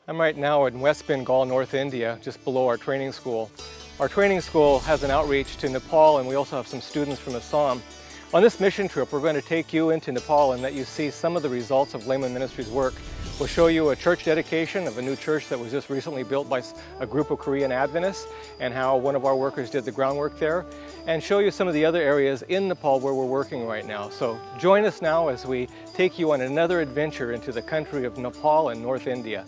I'm right now in West Bengal, North India, just below our training school. Our training school has an outreach to Nepal, and we also have some students from Assam. On this mission trip, we're going to take you into Nepal and let you see some of the results of Layman Ministries' work. We'll show you a church dedication of a new church that was just recently built by a group of Korean Adventists, and how one of our workers did the groundwork there, and show you some of the other areas in Nepal where we're working right now. So join us now as we take you on another adventure into the country of Nepal and North India.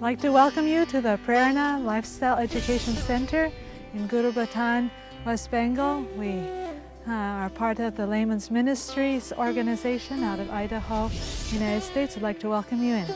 I'd like to welcome you to the Prerna Lifestyle Education Center in Guru Batan, West Bengal. We are part of the Layman's Ministries organization out of Idaho, United States. I'd like to welcome you in.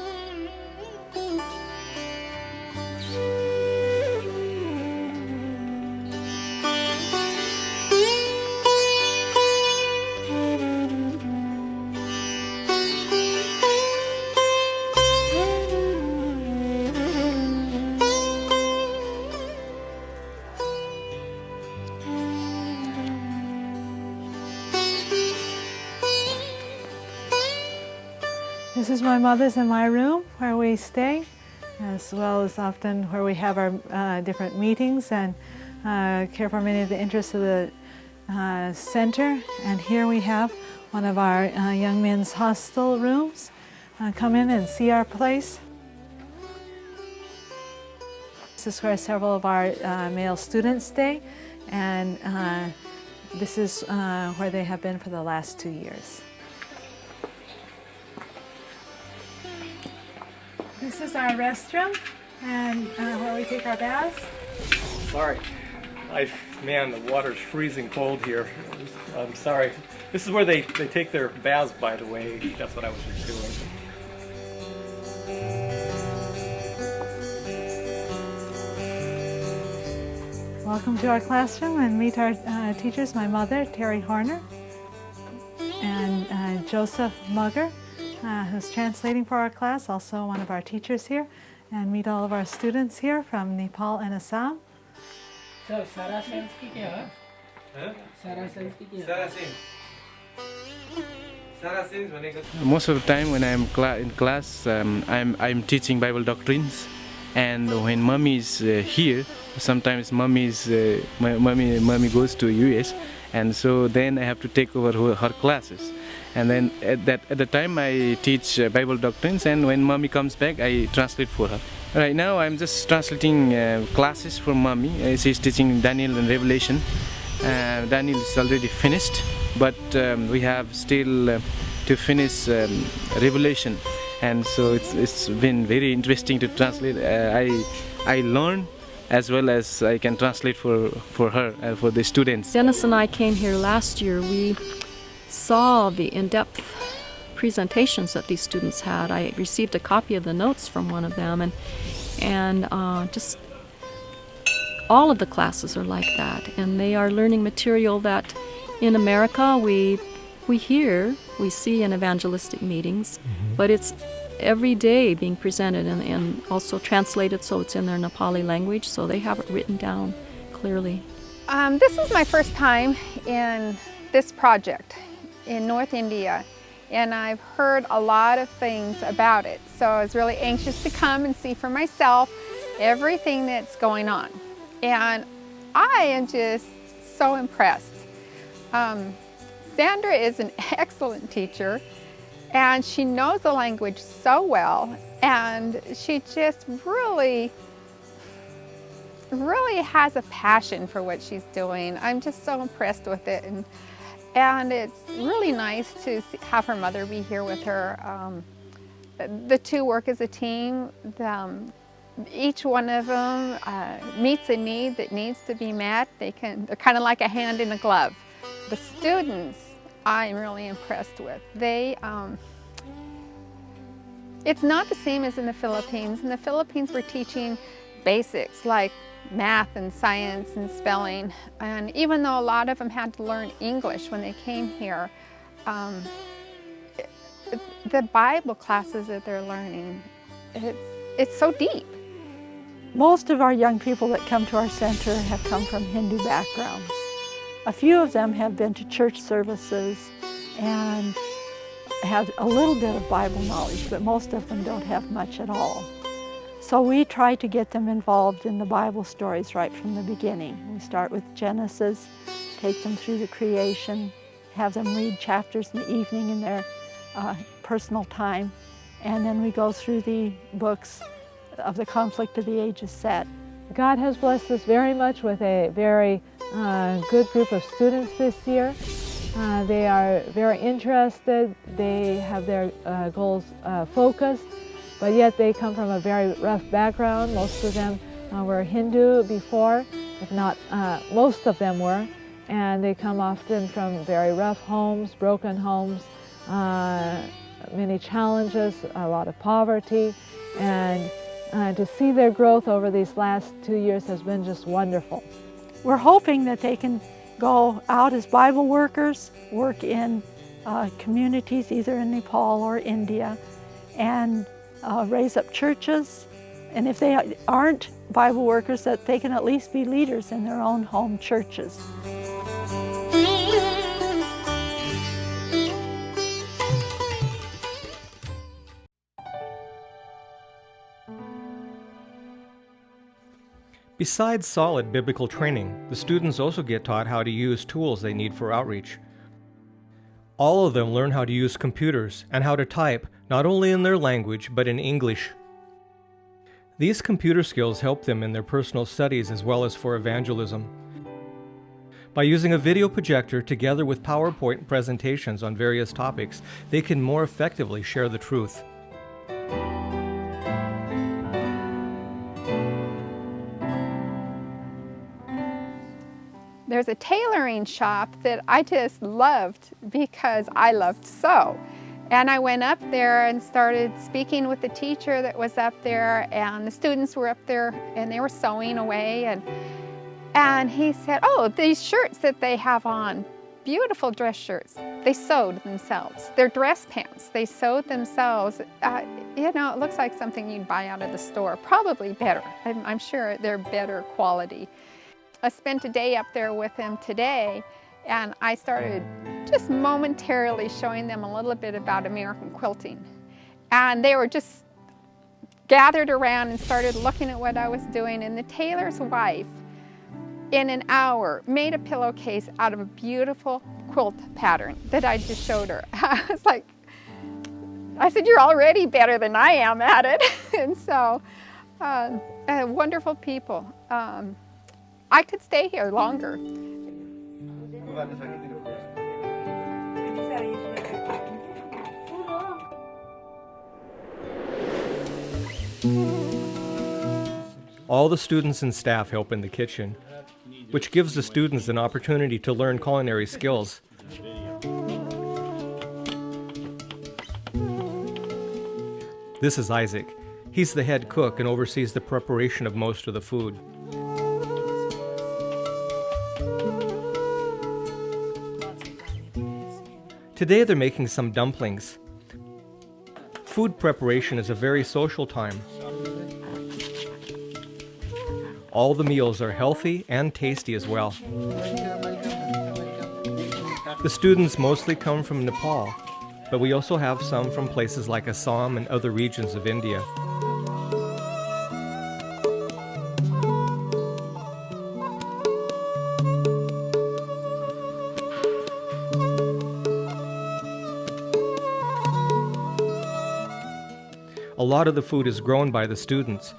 This is my mother's and my room where we stay, as well as often where we have our different meetings and care for many of the interests of the center. And here we have one of our young men's hostel rooms. Come in and see our place. This is where several of our male students stay, and this is where they have been for the last 2 years. This is our restroom, and where we take our baths. Sorry. Man, the water's freezing cold here. I'm sorry. This is where they take their baths, by the way. That's what I was just doing. Welcome to our classroom, and meet our teachers, my mother, Terry Horner, and Joseph Mugger, who's translating for our class, also one of our teachers here, and meet all of our students here from Nepal and Assam. So, Sarah Sen's ki kya hai? Huh? Sarah Sen's ki kya hai? Most of the time when I'm in class, I'm teaching Bible doctrines, and when mommy is here, sometimes mommy goes to US, and so then I have to take over her classes. And then at the time I teach Bible doctrines, and when mommy comes back, I translate for her. Right now I'm just translating classes for mommy. She's teaching Daniel and Revelation. Daniel is already finished, but we have still to finish Revelation, and so it's been very interesting to translate. I learn as well as I can translate for her, for the students. Dennis and I came here last year. We saw the in-depth presentations that these students had. I received a copy of the notes from one of them, and just all of the classes are like that, and they are learning material that in America we see in evangelistic meetings, but it's every day being presented and also translated, so it's in their Nepali language, so they have it written down clearly. This is my first time in this project in North India, and I've heard a lot of things about it, so I was really anxious to come and see for myself everything that's going on, and I am just so impressed. Sandra is an excellent teacher, and she knows the language so well, and she just really has a passion for what she's doing. I'm just so impressed with it, and it's really nice to have her mother be here with her. The two work as a team. Each one of them meets a need that needs to be met. They're kind of like a hand in a glove. The students I'm really impressed with. It's not the same as in the Philippines. In the Philippines, we're teaching basics like math and science and spelling. And even though a lot of them had to learn English when they came here, the Bible classes that they're learning, it's so deep. Most of our young people that come to our center have come from Hindu backgrounds. A few of them have been to church services and have a little bit of Bible knowledge, but most of them don't have much at all. So we try to get them involved in the Bible stories right from the beginning. We start with Genesis, take them through the creation, have them read chapters in the evening in their personal time, and then we go through the books of the conflict of the ages set. God has blessed us very much with a very good group of students this year. They are very interested, they have their goals focused, but yet they come from a very rough background. Most of them were Hindu before, if not most of them were, and they come often from very rough homes, broken homes, many challenges, a lot of poverty, and to see their growth over these last 2 years has been just wonderful. We're hoping that they can go out as Bible workers, work in communities either in Nepal or India, and raise up churches. And if they aren't Bible workers, that they can at least be leaders in their own home churches. Besides solid biblical training, the students also get taught how to use tools they need for outreach. All of them learn how to use computers and how to type, not only in their language, but in English. These computer skills help them in their personal studies as well as for evangelism. By using a video projector together with PowerPoint presentations on various topics, they can more effectively share the truth. There's a tailoring shop that I just loved because I loved to sew. And I went up there and started speaking with the teacher that was up there, and the students were up there and they were sewing away. And he said, "Oh, these shirts that they have on, beautiful dress shirts, they sewed themselves. They're dress pants, they sewed themselves. You know, it looks like something you'd buy out of the store, probably better. I'm sure they're better quality." I spent a day up there with him today, and I started just momentarily showing them a little bit about American quilting. And they were just gathered around and started looking at what I was doing. And the tailor's wife, in an hour, made a pillowcase out of a beautiful quilt pattern that I just showed her. I was like, I said, "You're already better than I am at it." And so, wonderful people. I could stay here longer. All the students and staff help in the kitchen, which gives the students an opportunity to learn culinary skills. This is Isaac. He's the head cook and oversees the preparation of most of the food. Today they're making some dumplings. Food preparation is a very social time. All the meals are healthy and tasty as well. The students mostly come from Nepal, but we also have some from places like Assam and other regions of India. A lot of the food is grown by the students,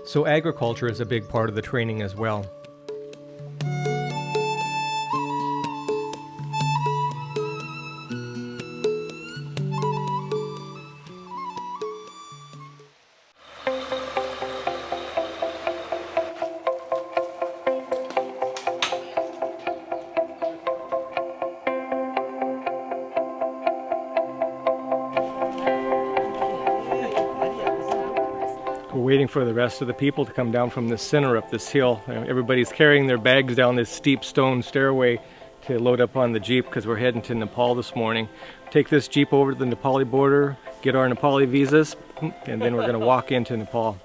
so agriculture is a big part of the training as well. waiting for the rest of the people to come down from the center up this hill. Everybody's carrying their bags down this steep stone stairway to load up on the Jeep because we're heading to Nepal this morning. Take this Jeep over to the Nepali border, get our Nepali visas, and then we're going to walk into Nepal.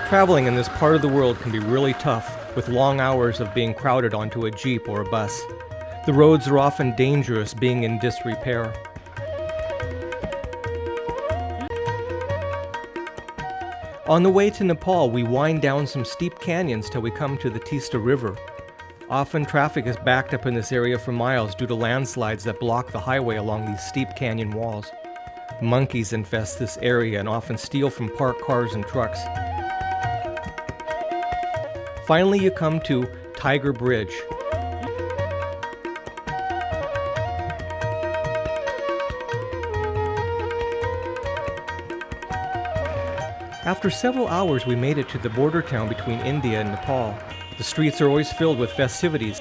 Traveling in this part of the world can be really tough, with long hours of being crowded onto a Jeep or a bus. The roads are often dangerous, being in disrepair. On the way to Nepal, we wind down some steep canyons till we come to the Tista River. Often traffic is backed up in this area for miles due to landslides that block the highway along these steep canyon walls. Monkeys infest this area and often steal from parked cars and trucks. Finally, you come to Tiger Bridge. After several hours, we made it to the border town between India and Nepal. The streets are always filled with festivities.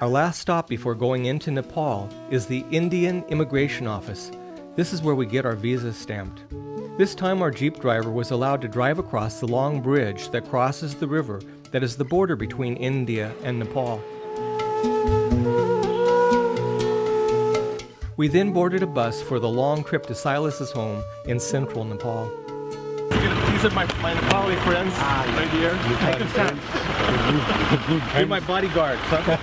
Our last stop before going into Nepal is the Indian Immigration Office. This is where we get our visas stamped. This time our Jeep driver was allowed to drive across the long bridge that crosses the river that is the border between India and Nepal. We then boarded a bus for the long trip to Silas's home in central Nepal. These are my Nepali friends right here. You're my bodyguard, son.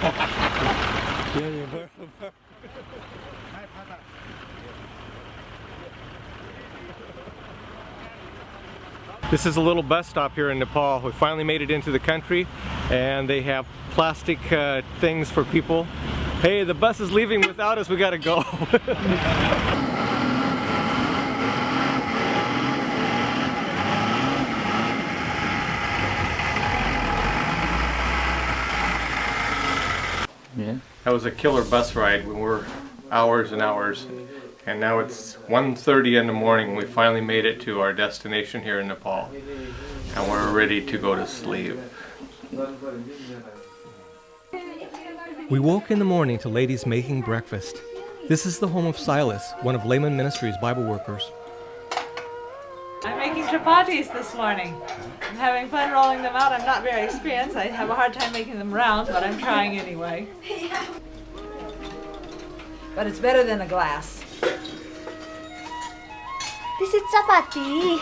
This is a little bus stop here in Nepal. We finally made it into the country, and they have plastic things for people. Hey, the bus is leaving without us, we gotta go. Yeah. That was a killer bus ride. We were hours and hours, and now it's 1:30 in the morning. We finally made it to our destination here in Nepal, and we're ready to go to sleep. We woke in the morning to ladies making breakfast. This is the home of Silas, one of Layman Ministries' Bible workers. I'm making chapatis this morning. I'm having fun rolling them out. I'm not very experienced. I have a hard time making them round, but I'm trying anyway. But it's better than a glass. This is chapati.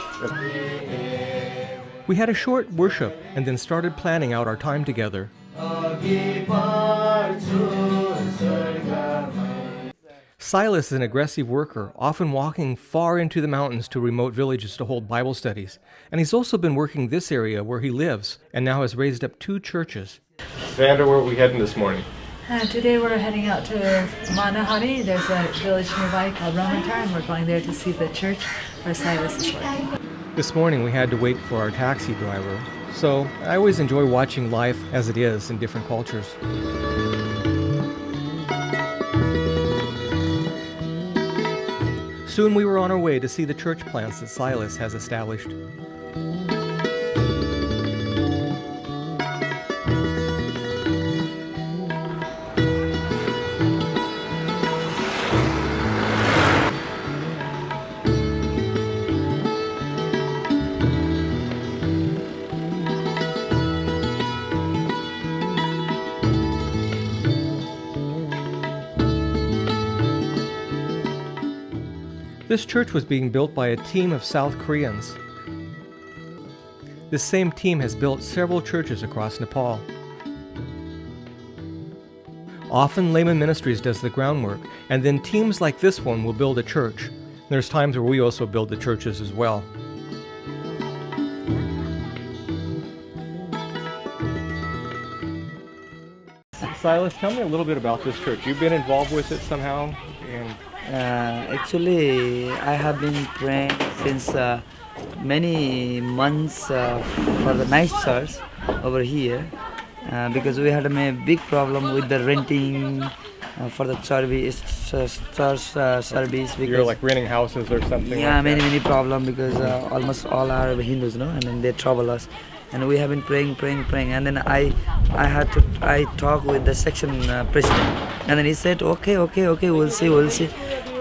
We had a short worship and then started planning out our time together. Silas is an aggressive worker, often walking far into the mountains to remote villages to hold Bible studies. And he's also been working this area where he lives, and now has raised up 2 churches. Vander, where are we heading this morning? Today we're heading out to Manahari. There's a village nearby called Ramantar, and we're going there to see the church where Silas is working. This morning we had to wait for our taxi driver, so I always enjoy watching life as it is in different cultures. Soon we were on our way to see the church plants that Silas has established. This church was being built by a team of South Koreans. This same team has built several churches across Nepal. Often Layman Ministries does the groundwork, and then teams like this one will build a church. There's times where we also build the churches as well. Silas, tell me a little bit about this church. You've been involved with it somehow? Actually, I have been praying since many months for the nice church over here because we had a big problem with the renting for the church service. Because You're like renting houses or something. yeah, like many that. problem because almost all are Hindus, no, and then they trouble us, and we have been praying, and then I talked with the section president, and then he said, okay, we'll see,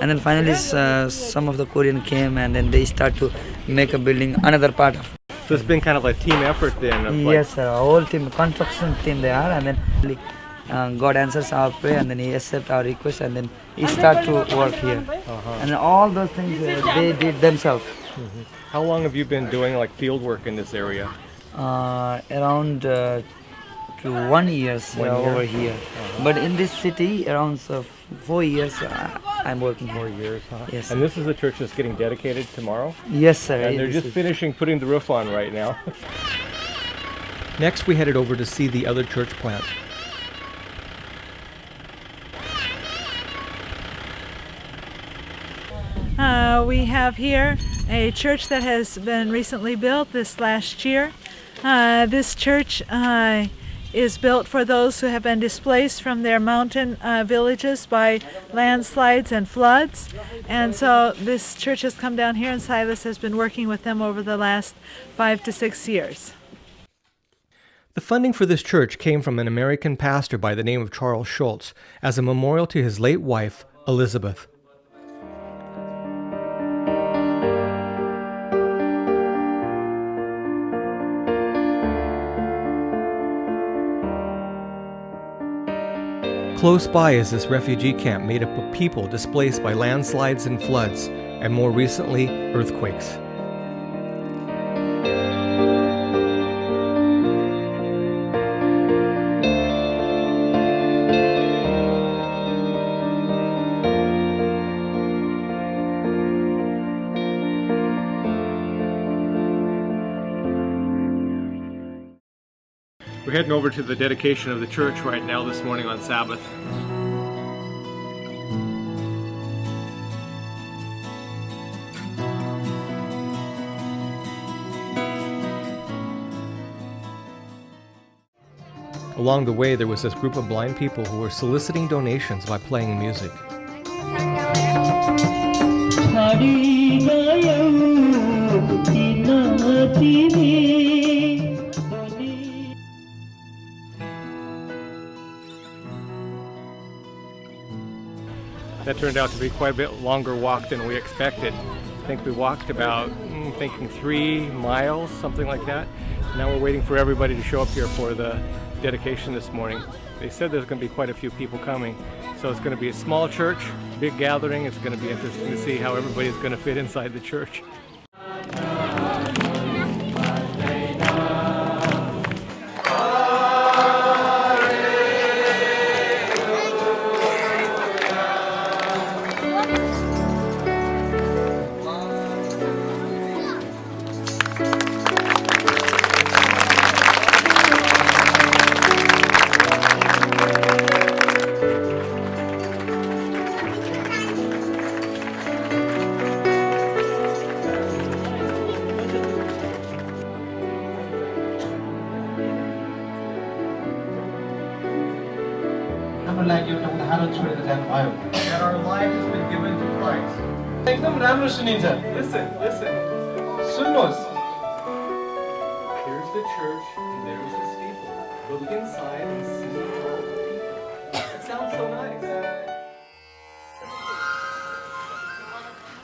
and then finally some of the Korean came, and then they start to make a building another part of. So it's been kind of a team effort then. Of like, Yes, sir, whole team, construction team they are, and then God answers our prayer, and then He accepts our request, and then He start to work here, and all those things they did themselves. How long have you been doing like field work in this area? Around to 1 year, over here, but in this city around 4 years I'm working. 4 years, huh? Yes. And this is the church that's getting dedicated tomorrow? Yes, sir. And they're just finishing putting the roof on right now. Next we headed over to see the other church plant. We have here a church that has been recently built this last year. This church is built for those who have been displaced from their mountain villages by landslides and floods. And so this church has come down here, and Silas has been working with them over the last 5 to 6 years. The funding for this church came from an American pastor by the name of Charles Schultz as a memorial to his late wife, Elizabeth. Close by is this refugee camp made up of people displaced by landslides and floods, and more recently, earthquakes. We're heading over to the dedication of the church right now this morning on Sabbath. Along the way, there was this group of blind people who were soliciting donations by playing music. That turned out to be quite a bit longer walk than we expected. I think we walked about, 3 miles, something like that. Now we're waiting for everybody to show up here for the dedication this morning. They said there's going to be quite a few people coming. So it's going to be a small church, big gathering. It's going to be interesting to see how everybody's going to fit inside the church. That our life has been given to Christ. Listen. Here's the church, and there's the steeple. Look inside and see all the people. It sounds so nice.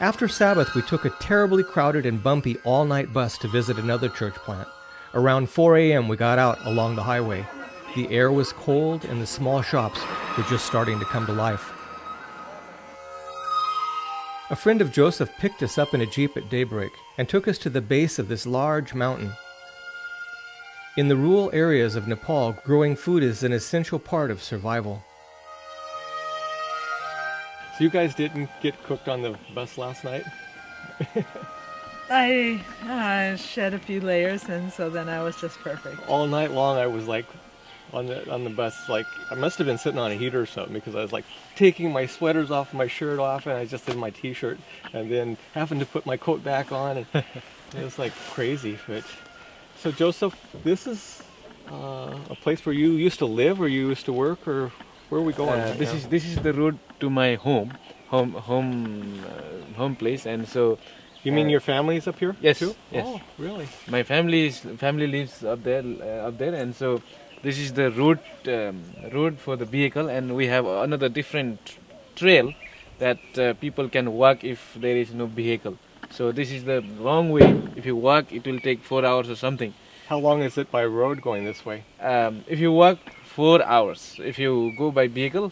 After Sabbath, we took a terribly crowded and bumpy all-night bus to visit another church plant. Around 4 a.m. we got out along the highway. The air was cold and the small shops were just starting to come to life. A friend of Joseph picked us up in a jeep at daybreak and took us to the base of this large mountain. In the rural areas of Nepal, growing food is an essential part of survival. So you guys didn't get cooked on the bus last night? I shed a few layers, and so then I was just perfect. All night long I was like on the bus, like I must have been sitting on a heater or something, because I was like taking my sweaters off, my shirt off, and I just in my t-shirt, and then having to put my coat back on, and it was like crazy. But so Joseph, this is a place where you used to live, or you used to work, or Where are we going? Right now? This is the road to my home place, and so. You mean your family's up here? Yes. Too? Yes. Oh, really? My family lives up there, and so this is the road for the vehicle, and we have another different trail that people can walk if there is no vehicle. So this is the wrong way. If you walk, it will take 4 hours or something. How long is it by road going this way? If you walk 4 hours, if you go by vehicle,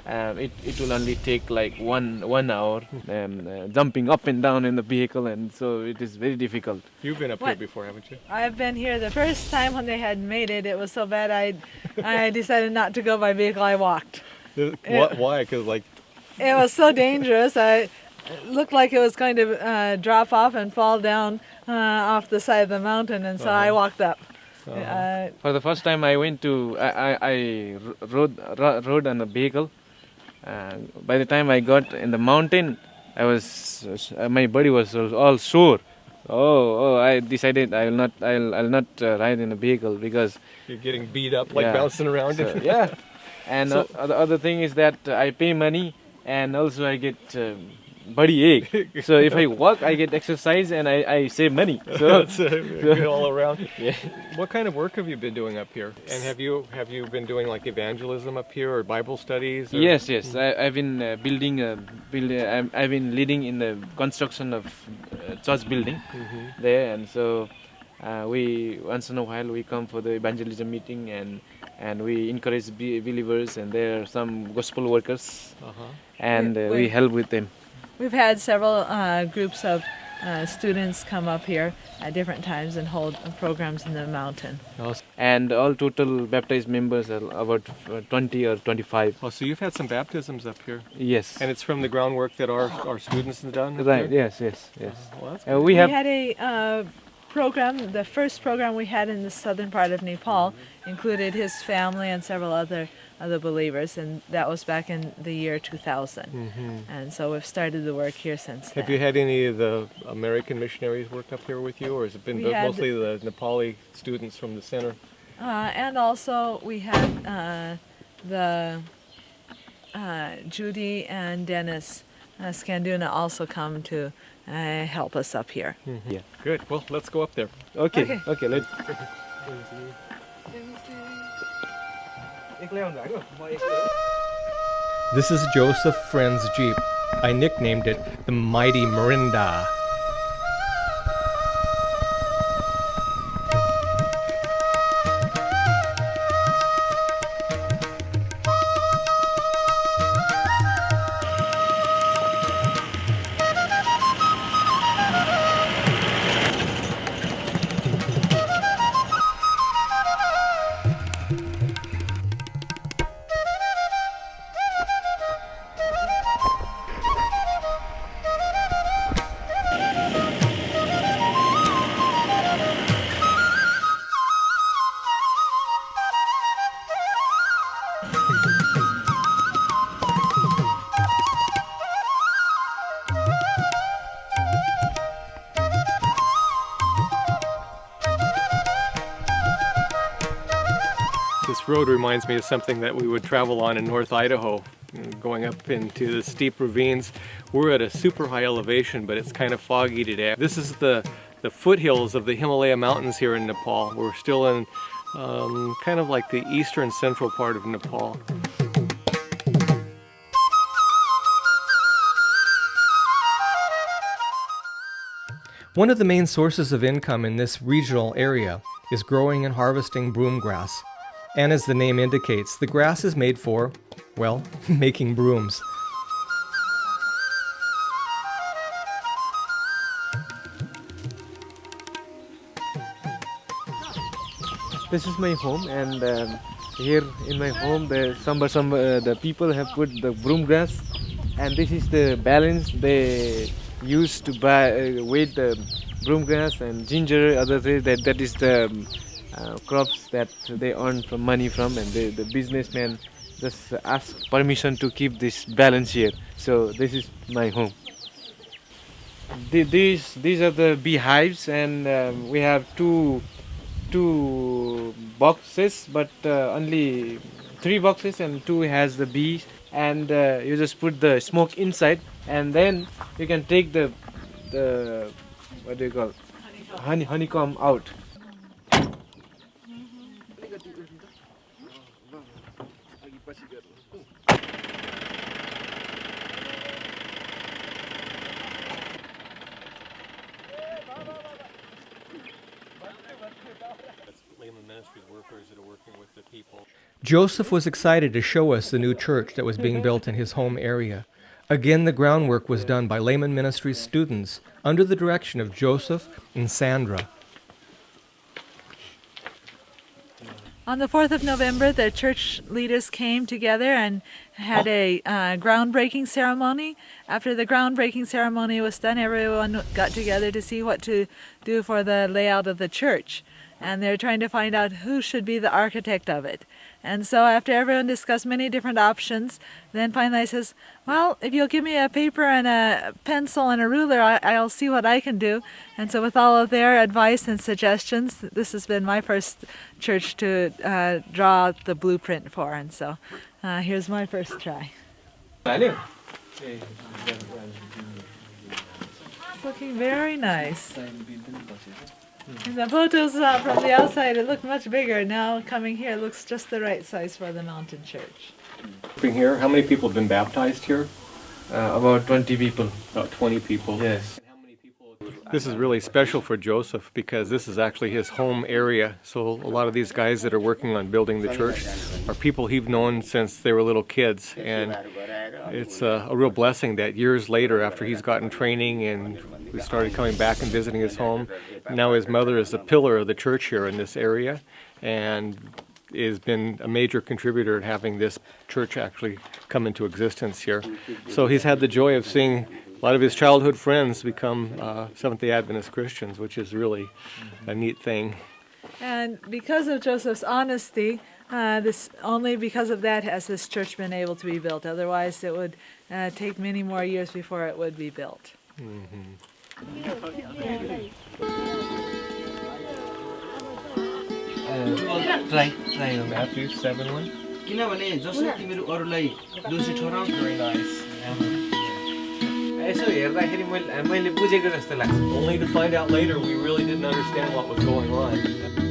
it will only take like one hour jumping up and down in the vehicle, and so it is very difficult. You've been up here before, haven't you? I've been here the first time when they had made it. It was so bad I decided not to go by vehicle. I walked. Why? Because like it was so dangerous. It looked like it was going to drop off and fall down off the side of the mountain, and so I walked up. For the first time, I went to I rode on a vehicle. By the time I got in the mountain, my body was all sore. I decided I'll not ride in a vehicle because you're getting beat up, like bouncing around. So, yeah, and the other thing is that I pay money, and also I get body ache. So if I walk, I get exercise, and I save money. So it's good all around. Yeah. What kind of work have you been doing up here? And have you been doing like evangelism up here or Bible studies? Or? Yes. I've been I've been leading in the construction of church building there, and so we once in a while we come for the evangelism meeting, and we encourage believers, and there are some gospel workers, and we help with them. We've had several groups of students come up here at different times and hold programs in the mountain. And all total baptized members are about 20 or 25. Oh, so you've had some baptisms up here? Yes. And it's from the groundwork that our students have done? Right, yes. Well, that's good. We had a program, the first program we had in the southern part of Nepal included his family and several other believers, and that was back in the year 2000. And so we've started the work here since then. Have you had any of the American missionaries work up here with you, or has it been mostly the Nepali students from the center? And also we had Judy and Dennis Skanduna also come to help us up here. Yeah. Good. Well, let's go up there. Okay. Let's. This is Joseph Friend's Jeep. I nicknamed it the Mighty Marinda. This road reminds me of something that we would travel on in North Idaho, going up into the steep ravines. We're at a super high elevation, but it's kind of foggy today. This is the foothills of the Himalaya Mountains here in Nepal. We're still in kind of like the eastern central part of Nepal. One of the main sources of income in this regional area is growing and harvesting broom grass. And as the name indicates, the grass is made for, well, making brooms. This is my home, and here in my home, the people have put the broom grass, and this is the balance they use to weight the broom grass and ginger. Other things that is the crops that they earn from money from, and the businessman just ask permission to keep this balance here. So this is my home. These are the beehives, and we have two boxes, but only 3 boxes and 2 has the bees, and you just put the smoke inside, and then you can take the what do you call honeycomb out. Joseph was excited to show us the new church that was being built in his home area. Again, the groundwork was done by Layman Ministries students under the direction of Joseph and Sandra. On the 4th of November, the church leaders came together and had a groundbreaking ceremony. After the groundbreaking ceremony was done, everyone got together to see what to do for the layout of the church. And they're trying to find out who should be the architect of it. And so after everyone discussed many different options, then finally I says, well, if you'll give me a paper and a pencil and a ruler, I'll see what I can do. And so with all of their advice and suggestions, this has been my first church to draw the blueprint for. And so here's my first try. It's looking very nice. In the photos from the outside, it looked much bigger. Now coming here, it looks just the right size for the mountain church. From here, how many people have been baptized here? About 20 people. About 20 people. Yes. This is really special for Joseph because this is actually his home area. So a lot of these guys that are working on building the church are people he's known since they were little kids. And it's a real blessing that years later, after he's gotten training and we started coming back and visiting his home, now his mother is the pillar of the church here in this area and has been a major contributor in having this church actually come into existence here. So he's had the joy of seeing a lot of his childhood friends become Seventh-day Adventist Christians, which is really a neat thing. And because of Joseph's honesty, only because of that has this church been able to be built. Otherwise, it would take many more years before it would be built. Try Matthew 7:1. Very nice. Only to find out later we really didn't understand what was going on.